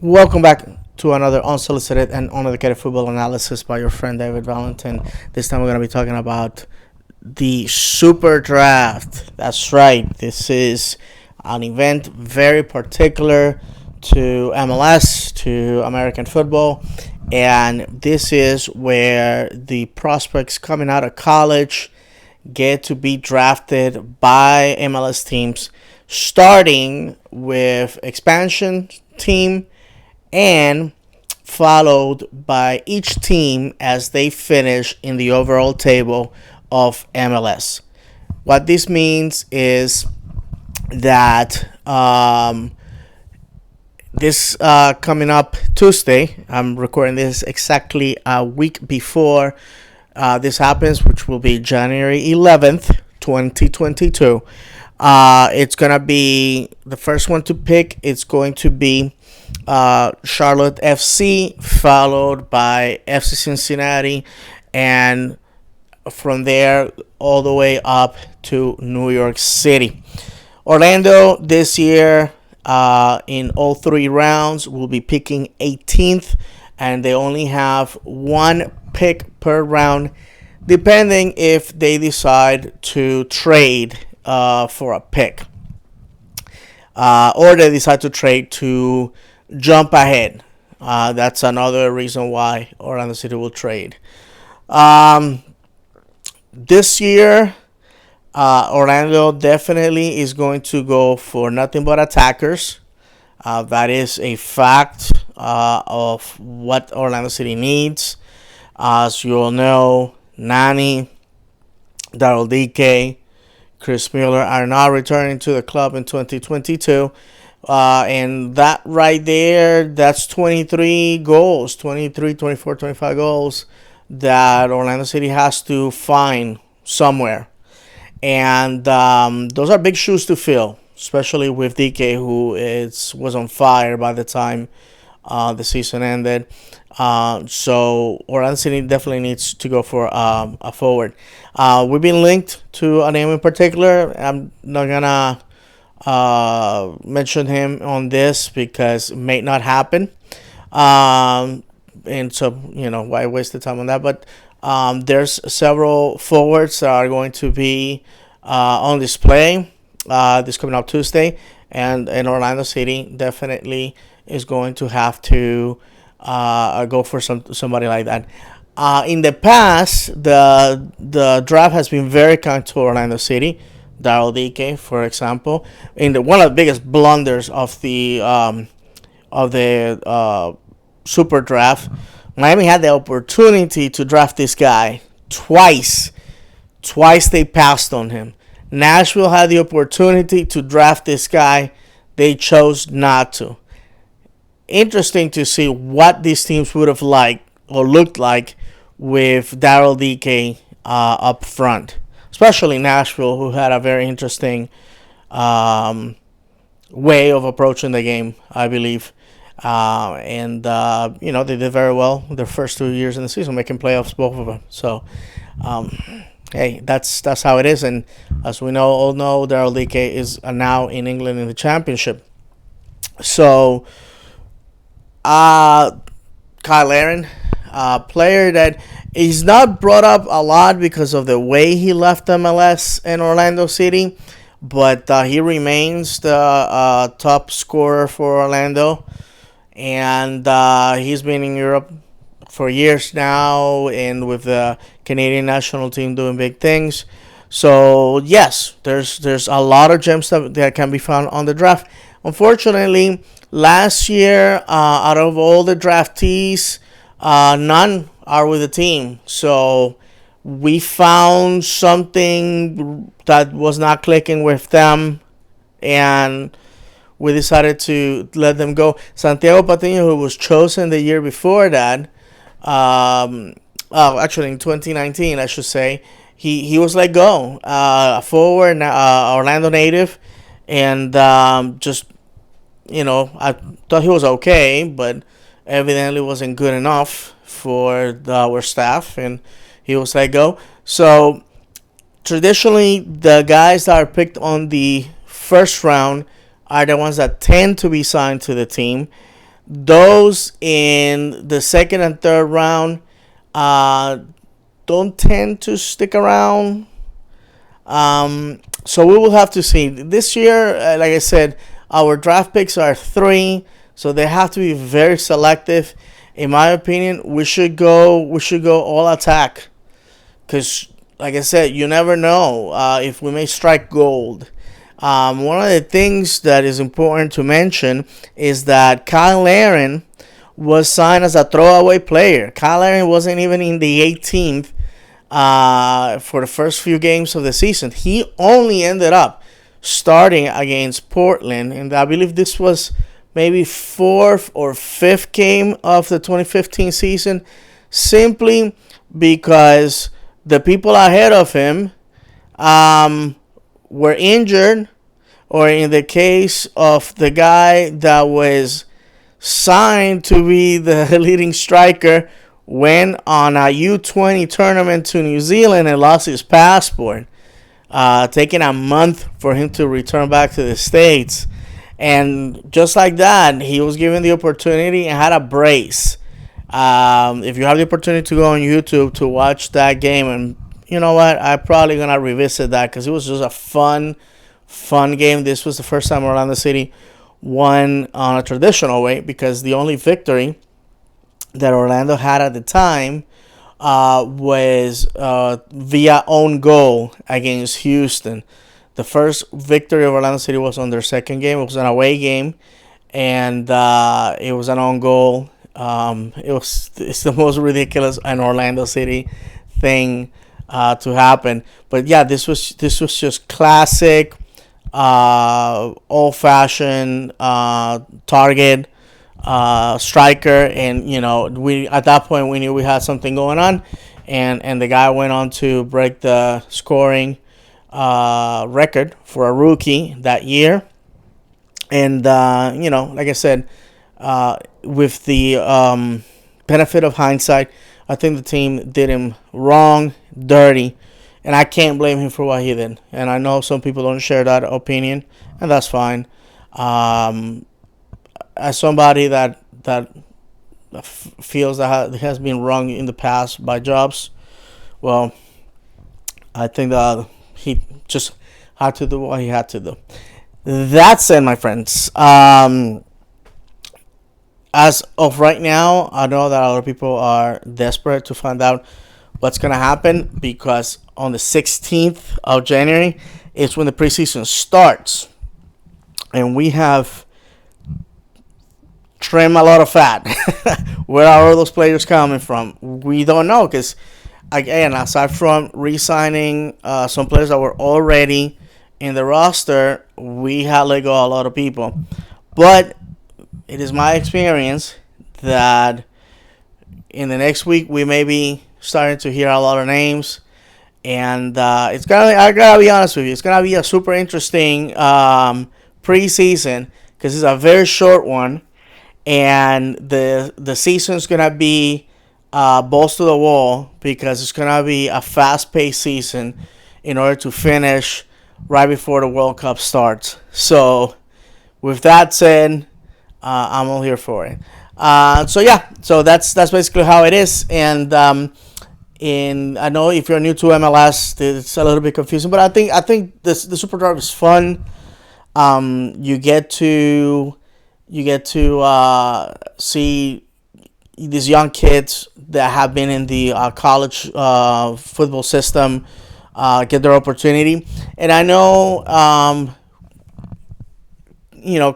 Welcome back to another unsolicited and uneducated football analysis by your friend David Valentin. This time we're going to be talking about the Super Draft. That's right. This is an event very particular to MLS, to American football, and this is where the prospects coming out of college get to be drafted by MLS teams, starting with expansion team and followed by each team as they finish in the overall table of MLS. What this means is that this coming up Tuesday, I'm recording this exactly a week before this happens, which will be January 11th, 2022. It's going to be the first one to pick. It's going to be Charlotte FC, followed by FC Cincinnati, and from there all the way up to New York City. Orlando this year, in all three rounds, will be picking 18th, and they only have one pick per round, depending if they decide to trade for a pick, or they decide to trade to jump ahead. That's another reason why Orlando City will trade. This year, Orlando definitely is going to go for nothing but attackers. That is a fact of what Orlando City needs. As you all know, Nani, Daryl DK, Chris Mueller are not returning to the club in 2022. And that right there, that's 23 goals, 23, 24, 25 goals that Orlando City has to find somewhere. And those are big shoes to fill, especially with DK, who was on fire by the time the season ended. So Orlando City definitely needs to go for a forward. We've been linked to a name in particular. I'm not gonna mention him on this because it may not happen. And so, why waste the time on that? But there's several forwards that are going to be on display this coming up Tuesday, and Orlando City definitely is going to have to go for somebody like that. In the past, the draft has been very kind to Orlando City. Daryl DK, for example, in one of the biggest blunders of the Super Draft, Miami had the opportunity to draft this guy twice. Twice they passed on him. Nashville had the opportunity to draft this guy. They chose not to. Interesting to see what these teams would have liked or looked like with Daryl DK up front. Especially Nashville, who had a very interesting way of approaching the game, I believe. And they did very well their first 2 years in the season, making playoffs, both of them. So, hey, that's how it is. And as we all know, Daryl DK is now in England in the championship. So, Kyle Aaron, player that is not brought up a lot because of the way he left MLS and Orlando City, but he remains the top scorer for Orlando, and he's been in Europe for years now, and with the Canadian national team doing big things. So yes, there's a lot of gems that can be found on the draft. Unfortunately, last year, out of all the draftees, none are with the team. So we found something that was not clicking with them, and we decided to let them go. Santiago Patiño, who was chosen the year before that, actually in 2019, I should say, he was let go. A forward, Orlando native, and just, I thought he was okay, but evidently wasn't good enough for our staff, and he was let go. So traditionally, the guys that are picked on the first round are the ones that tend to be signed to the team. Those in the second and third round uh, don't tend to stick around. So we will have to see. This year, like I said, our draft picks are three, so they have to be very selective. In my opinion, we should go. We should go all attack, because, like I said, you never know if we may strike gold. One of the things that is important to mention is that Kyle Aaron was signed as a throwaway player. Kyle Aaron wasn't even in the 18th for the first few games of the season. He only ended up starting against Portland, and I believe this was maybe fourth or fifth game of the 2015 season, simply because the people ahead of him were injured, or in the case of the guy that was signed to be the leading striker, went on a U20 tournament to New Zealand and lost his passport, taking a month for him to return back to the States. And just like that, he was given the opportunity and had a brace. If you have the opportunity to go on YouTube to watch that game, and you know what, I'm probably going to revisit that because it was just a fun game. This was the first time Orlando City won on a traditional way, because the only victory that Orlando had at the time was via own goal against Houston. The first victory of Orlando City was on their second game. It was an away game, and it was an own goal. It's the most ridiculous and Orlando City thing to happen. But yeah, this was just classic, old fashioned target striker, and we at that point we knew we had something going on, and the guy went on to break the scoring record for a rookie that year. And like I said, with the benefit of hindsight, I think the team did him wrong, dirty, and I can't blame him for what he did. And I know some people don't share that opinion, and that's fine. As somebody that feels that has been wrong in the past by jobs, well, I think that he just had to do what he had to do. That said, my friends, as of right now, I know that a lot of people are desperate to find out what's going to happen, because on the 16th of January is when the preseason starts. And we have trimmed a lot of fat. Where are all those players coming from? We don't know, because, again, aside from re-signing some players that were already in the roster, we had let go a lot of people. But it is my experience that in the next week we may be starting to hear a lot of names, and I gotta be honest with you, it's gonna be a super interesting preseason, because it's a very short one, and the season's gonna be balls to the wall, because it's gonna be a fast-paced season in order to finish right before the World Cup starts. So, with that said, I'm all here for it. So that's basically how it is. And I know if you're new to MLS, it's a little bit confusing, but I think the Super Draft is fun. You get to see these young kids that have been in the college football system get their opportunity. And I know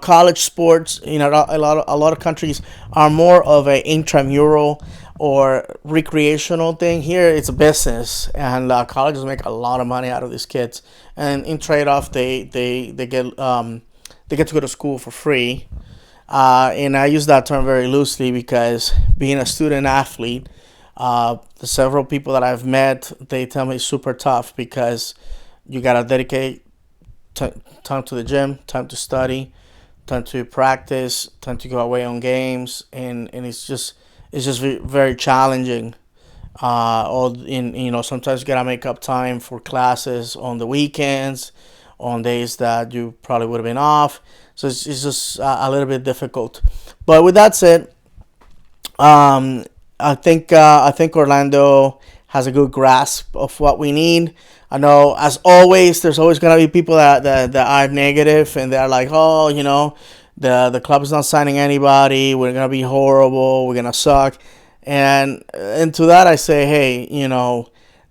college sports, a lot of countries are more of a intramural or recreational thing. Here it's a business, and colleges make a lot of money out of these kids, and in trade-off they get to go to school for free. And I use that term very loosely, because being a student athlete, the several people that I've met, they tell me it's super tough, because you gotta dedicate time to the gym, time to study, time to practice, time to go away on games, and it's just very challenging. Sometimes you gotta make up time for classes on the weekends, on days that you probably would have been off. So it's just a little bit difficult. But with that said, um, I think Orlando has a good grasp of what we need. I know, as always, there's always gonna be people that are negative and they're like, oh, the club is not signing anybody. We're gonna be horrible. We're gonna suck. And to that I say, hey,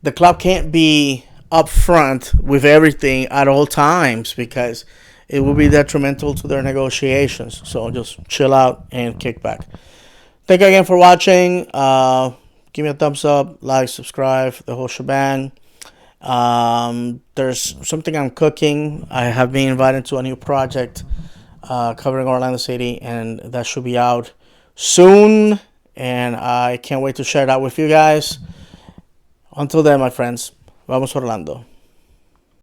the club can't be upfront with everything at all times because it will be detrimental to their negotiations. So just chill out and kick back. Thank you again for watching. Give me a thumbs up, like, subscribe, the whole shebang. There's something I'm cooking. I have been invited to a new project covering Orlando City, and that should be out soon. And I can't wait to share that with you guys. Until then, my friends, vamos Orlando.